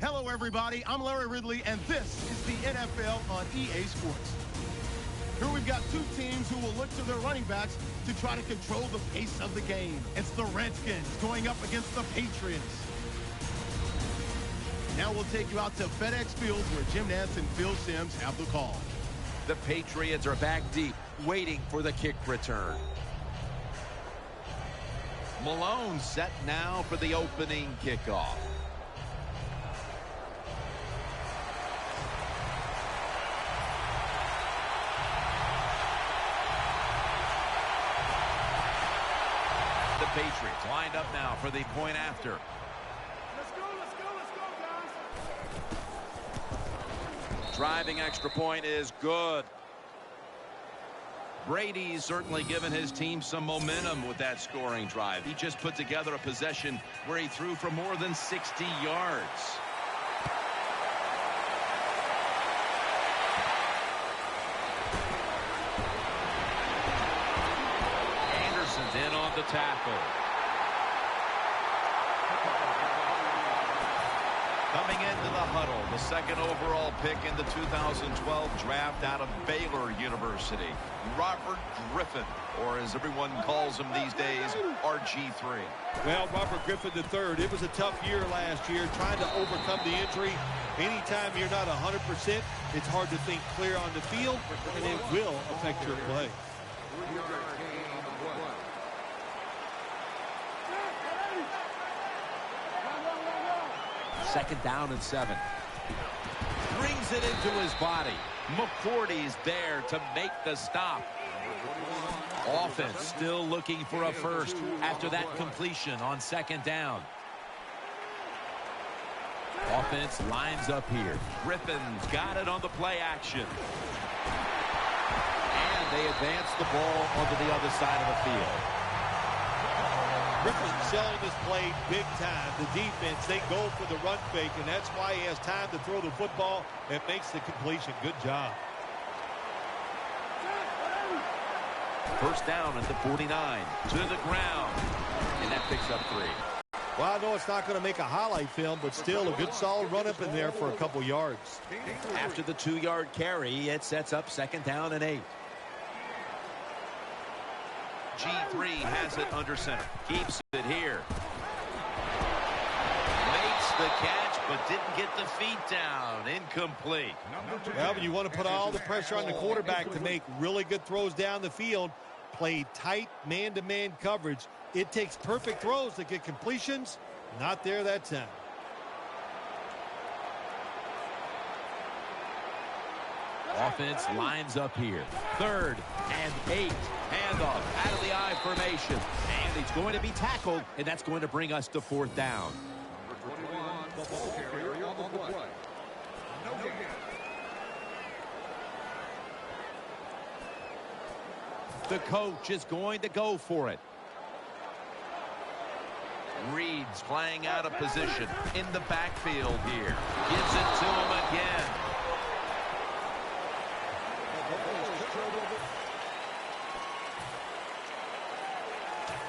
Hello, everybody. I'm Larry Ridley, and this is the NFL on EA Sports. Here we've got two teams who will look to their running backs to try to control the pace of the game. It's the Redskins going up against the Patriots. Now we'll take you out to FedEx Field where Jim Nantz and Phil Simms have the call. The Patriots are back deep, waiting for the kick return. Malone set now for the opening kickoff. The Patriots lined up now for the point after. Let's go, guys. Driving extra point is good. Brady's certainly given his team some momentum with that scoring drive. He just put together a possession where he threw for more than 60 yards. Anderson's in on the tackle. Coming into the huddle, the second overall pick in the 2012 draft out of Baylor University, Robert Griffin, or as everyone calls him these days, RG3. Well, Robert Griffin III, it was a tough year last year trying to overcome the injury. Anytime you're not 100%, it's hard to think clear on the field, and it will affect your play. Second down and 7. Brings it into his body. McCourty's there to make the stop. Offense still looking for a first after that completion on second down. Offense lines up here. Griffin's got it on the play action. And they advance the ball onto the other side of the field. Griffin selling this play big time. The defense, they go for the run fake, and that's why he has time to throw the football and makes the completion. Good job. First down at the 49. To the ground. And that picks up 3. Well, I know it's not going to make a highlight film, but still a good solid run up in there for a couple yards. After the 2-yard carry, it sets up second down and 8. G3 has it under center. Keeps it here. Makes the catch, but didn't get the feet down. Incomplete. Well, but you want to put all the pressure on the quarterback to make really good throws down the field. Play tight man-to-man coverage. It takes perfect throws to get completions. Not there that time. Offense lines up here. 3rd and 8. Handoff out of the I formation. And he's going to be tackled, and that's going to bring us to 4th down. The coach is going to go for it. Reed's playing out of position in the backfield here. Gives it to him again.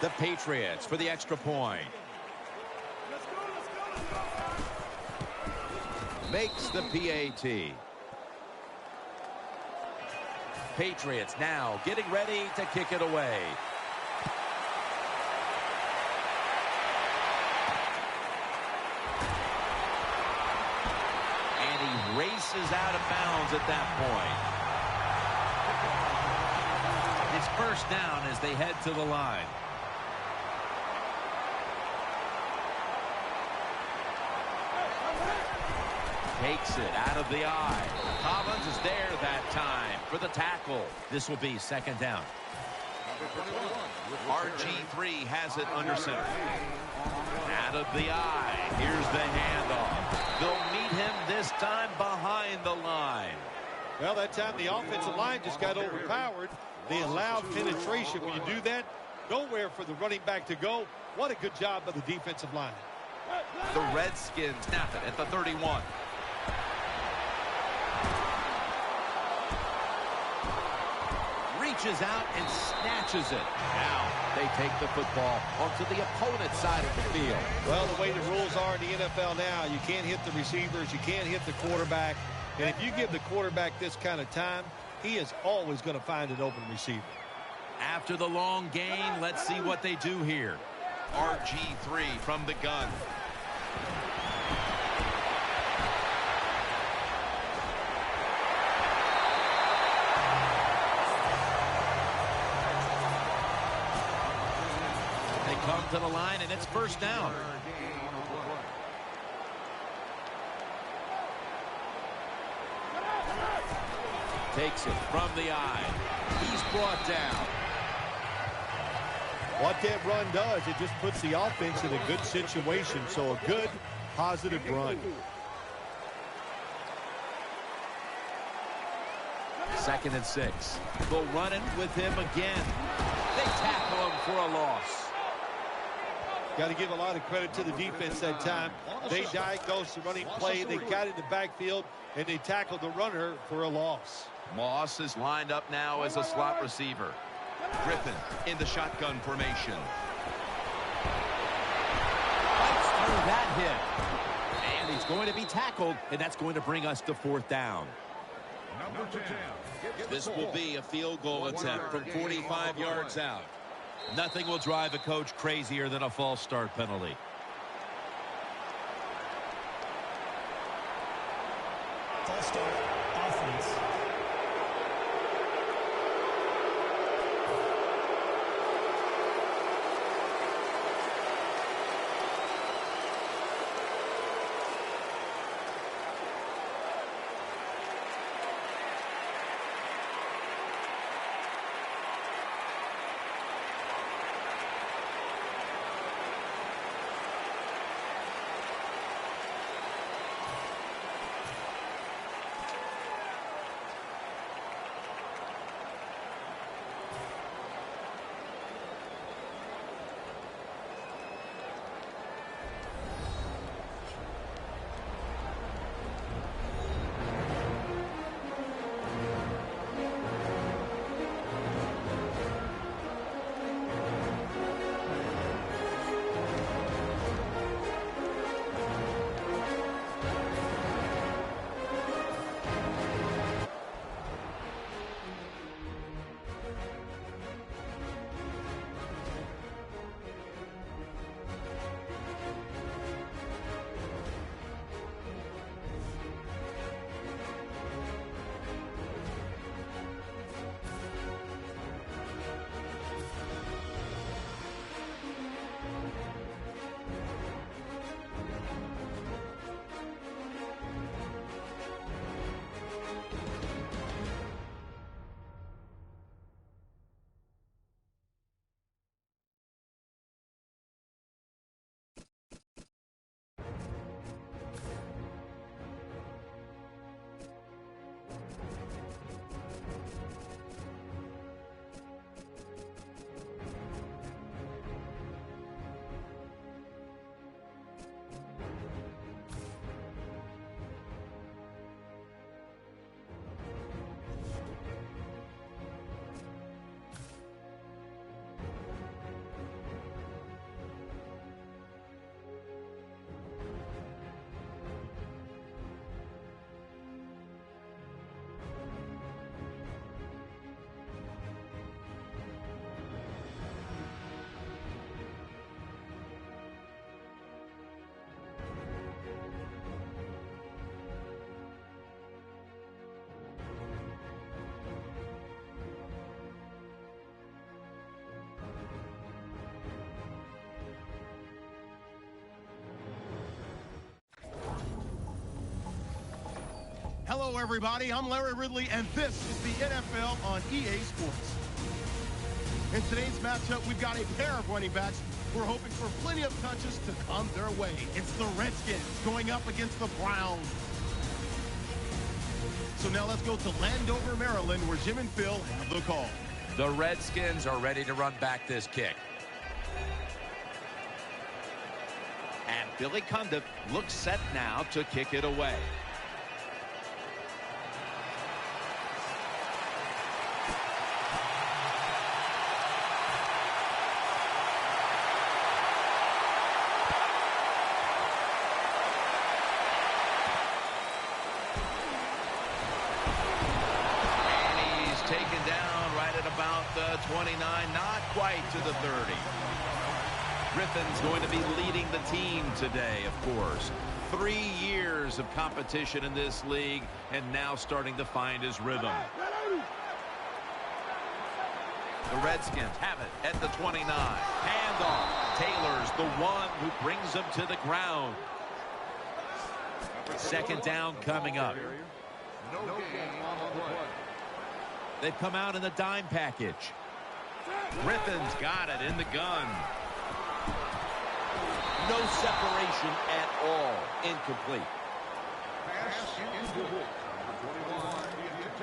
The Patriots for the extra point. Makes the PAT. Patriots now getting ready to kick it away. And he races out of bounds at that point. It's first down as they head to the line. Takes it out of the eye. Collins is there that time for the tackle. This will be second down. RG3 has it under center. Out of the eye. Here's the handoff. They'll meet him this time behind the line. Well, that time the offensive line just got overpowered. They allowed penetration. When you do that, nowhere for the running back to go. What a good job by the defensive line. The Redskins snap it at the 31. reaches out and snatches it. Now they take the football onto the opponent's side of the field. Well, the way the rules are in the NFL now, you can't hit the receivers, you can't hit the quarterback. And if you give the quarterback this kind of time, he is always going to find an open receiver. After the long gain, let's see what they do here. RG3 from the gun. They come to the line, and it's first down. Takes it from the eye. He's brought down. What that run does, it just puts the offense in a good situation. So a good, positive run. Second and 6. They'll run it with him again. They tackle him for a loss. Got to give a lot of credit to the defense that time. They diagnosed the running play. They got in the backfield, and they tackled the runner for a loss. Moss is lined up now as a slot receiver. Griffin in the shotgun formation. Fights through that hit. And he's going to be tackled, and that's going to bring us to fourth down. This will be a field goal attempt from 45 yards out. Nothing will drive a coach crazier than a false start penalty. False start offense. Hello, everybody. I'm Larry Ridley, and this is the NFL on EA Sports. In today's matchup, we've got a pair of running backs who are hoping for plenty of touches to come their way. It's the Redskins going up against the Browns. So now let's go to Landover, Maryland, where Jim and Phil have the call. The Redskins are ready to run back this kick. And Billy Cundiff looks set now to kick it away. 29, not quite to the 30. Griffin's going to be leading the team today, of course. 3 years of competition in this league, and now starting to find his rhythm. The Redskins have it at the 29. Handoff. Taylor's the one who brings them to the ground. Second down coming up. They've come out in the dime package. Griffin's got it in the gun. No separation at all. Incomplete.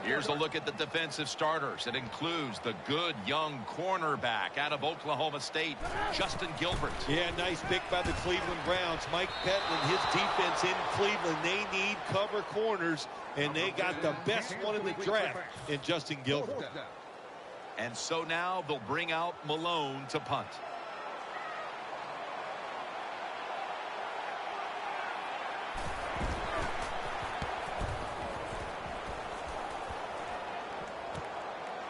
Here's a look at the defensive starters. It includes the good young cornerback out of Oklahoma State, Justin Gilbert. Yeah, nice pick by the Cleveland Browns. Mike Petland, his defense in Cleveland, they need cover corners, and they got the best one in the draft in Justin Gilbert. And so now they'll bring out Malone to punt.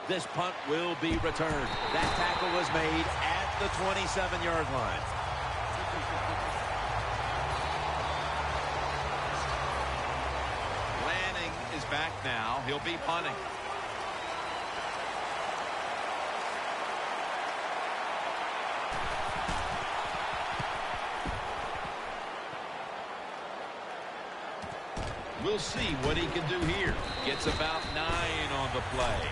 This punt will be returned. That tackle was made at the 27-yard line. Lanning is back now. He'll be punting. We'll see what he can do here. Gets about 9 on the play.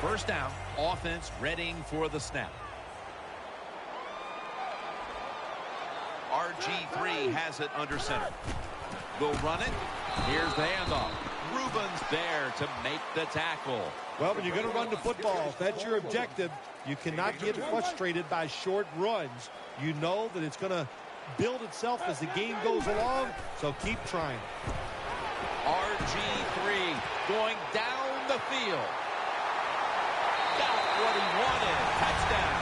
First down, offense readying for the snap. RG3 has it under center. Will run it. Here's the handoff. Rubens there to make the tackle. Well, when you're going to run the football, if that's your objective, you cannot get frustrated by short runs. You know that it's going to build itself as the game goes along, so keep trying. RG3 going down the field. Got what he wanted. Touchdown.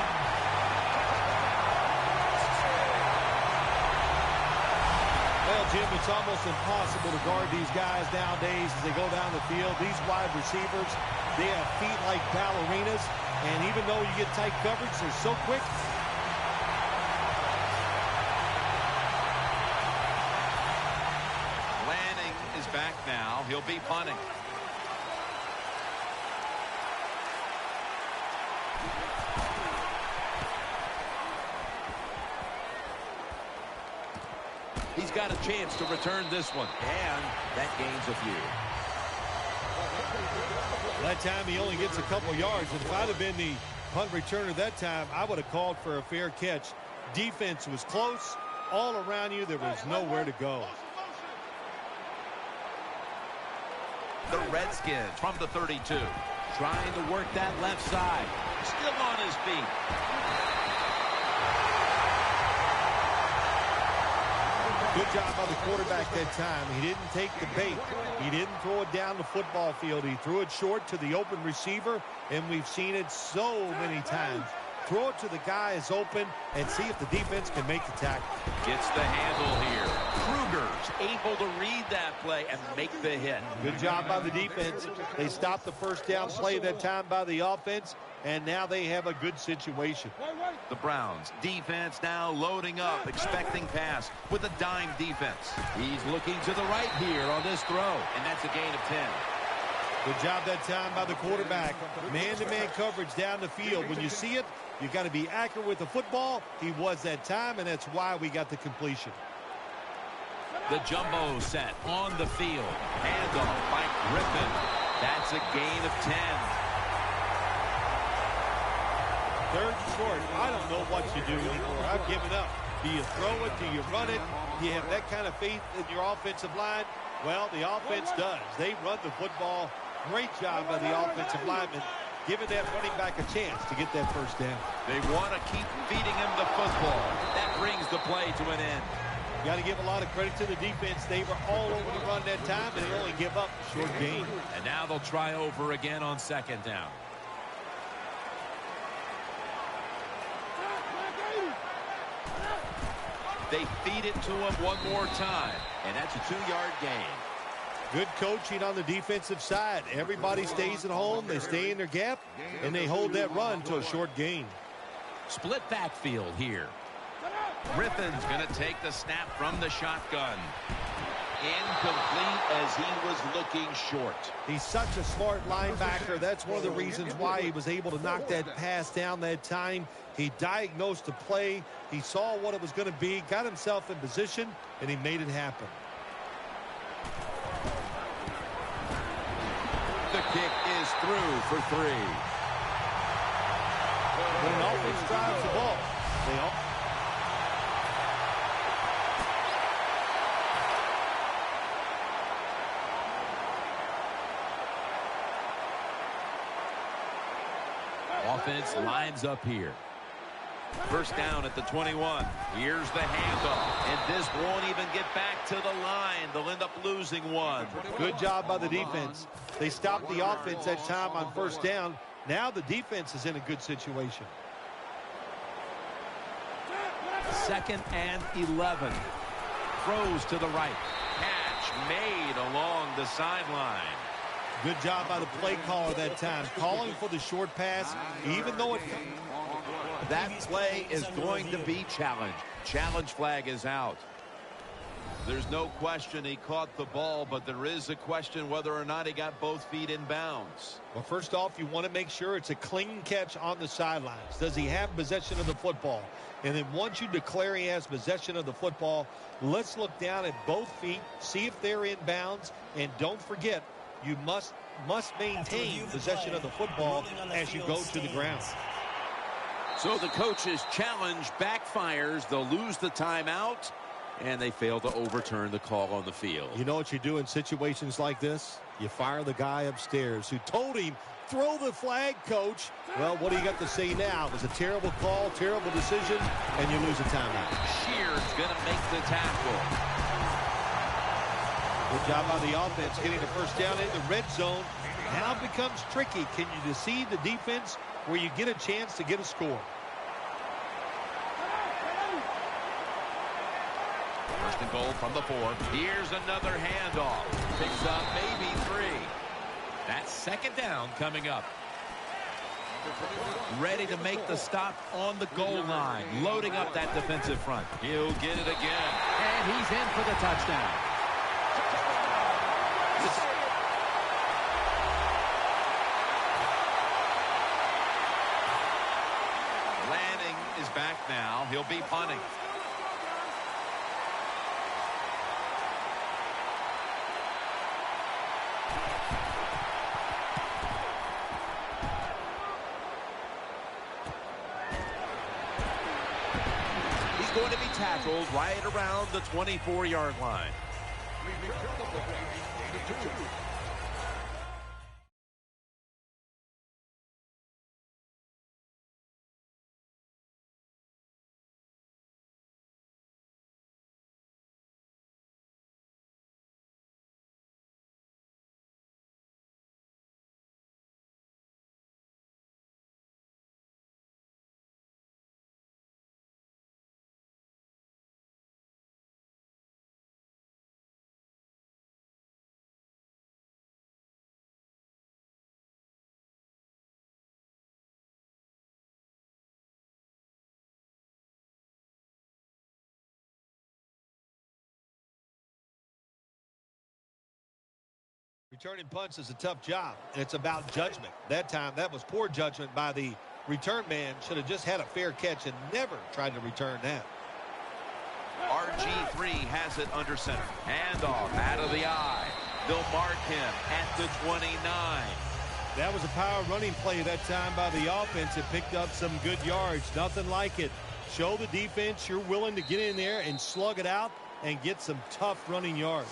Well, Jim, it's almost impossible to guard these guys nowadays as they go down the field. These wide receivers, they have feet like ballerinas, and even though you get tight coverage, they're so quick. Lanning is back now. He'll be punting. He's got a chance to return this one, and that gains a few. That time he only gets a couple yards, and if I'd have been the punt returner that time, I would have called for a fair catch. Defense was close. All around you, there was nowhere to go. The Redskins from the 32. Trying to work that left side. Still on his feet. Good job by the quarterback that time. He didn't take the bait. He didn't throw it down the football field. He threw it short to the open receiver, and we've seen it so many times. Throw it to the guy that's open and see if the defense can make the tackle. Gets the handle here. Kruger's able to read that play and make the hit. Good job by the defense. They stopped the first down play that time by the offense, and now they have a good situation. The Browns defense now loading up, expecting pass with a dime defense. He's looking to the right here on this throw, And that's a gain of 10. Good job that time by the quarterback. Man-to-man coverage down the field. When you see it, you got to be accurate with the football. He was that time, and that's why we got the completion. The jumbo set on the field. Handoff by Griffin. That's a gain of 10. Third and short. I don't know what you do anymore. I've given up. Do you throw it? Do you run it? Do you have that kind of faith in your offensive line? Well, the offense does. They run the football. Great job by the offensive lineman, giving that running back a chance to get that first down. They want to keep feeding him the football. That brings the play to an end. You got to give a lot of credit to the defense. They were all over the run that time, and they only give up a short gain. And now they'll try over again on second down. They feed it to him one more time, and that's a 2-yard gain. Good coaching on the defensive side. Everybody stays at home. They stay in their gap, and they hold that run to a short gain. Split backfield here. Griffin's going to take the snap from the shotgun. Incomplete as he was looking short. He's such a smart linebacker. That's one of the reasons why he was able to knock that pass down that time. He diagnosed the play. He saw what it was going to be, got himself in position, and he made it happen. The kick is through for 3. When an offense drives the ball, they all... Offense lines up here. First down at the 21. Here's the handoff, and this won't even get back to the line. They'll end up losing one. Good job by the defense. They stopped the offense that time on first down. Now the defense is in a good situation. 2nd and 11. Throws to the right. Catch made along the sideline. Good job by the play caller that time, calling for the short pass, even though it... That play is going to be challenged. Challenge flag is out. There's no question he caught the ball, but there is a question whether or not he got both feet in bounds. Well, first off, you want to make sure it's a clean catch on the sidelines. Does he have possession of the football? And then once you declare he has possession of the football, let's look down at both feet, see if they're in bounds, and don't forget, you must maintain possession of the football as you go to the ground. So the coach's challenge backfires. They'll lose the timeout, and they fail to overturn the call on the field. You know what you do in situations like this? You fire the guy upstairs who told him, throw the flag, coach. Well, what do you got to say now? It was a terrible call, terrible decision, and you lose a timeout. Shear's going to make the tackle. Good job on the offense getting the first down in the red zone. Now it becomes tricky. Can you deceive the defense where you get a chance to get a score? First and goal from the 4. Here's another handoff. Picks up maybe 3. That's 2nd down coming up. Ready to make the stop on the goal line. Loading up that defensive front. He'll get it again. And he's in for the touchdown. Lanning is back now. He'll be punting. He's going to be tackled right around the 24-yard line. Returning punts is a tough job, and it's about judgment. That time, that was poor judgment by the return man. Should have just had a fair catch and never tried to return that. RG3 has it under center. Handoff out of the eye. They'll mark him at the 29. That was a power running play that time by the offense. It picked up some good yards. Nothing like it. Show the defense you're willing to get in there and slug it out and get some tough running yards.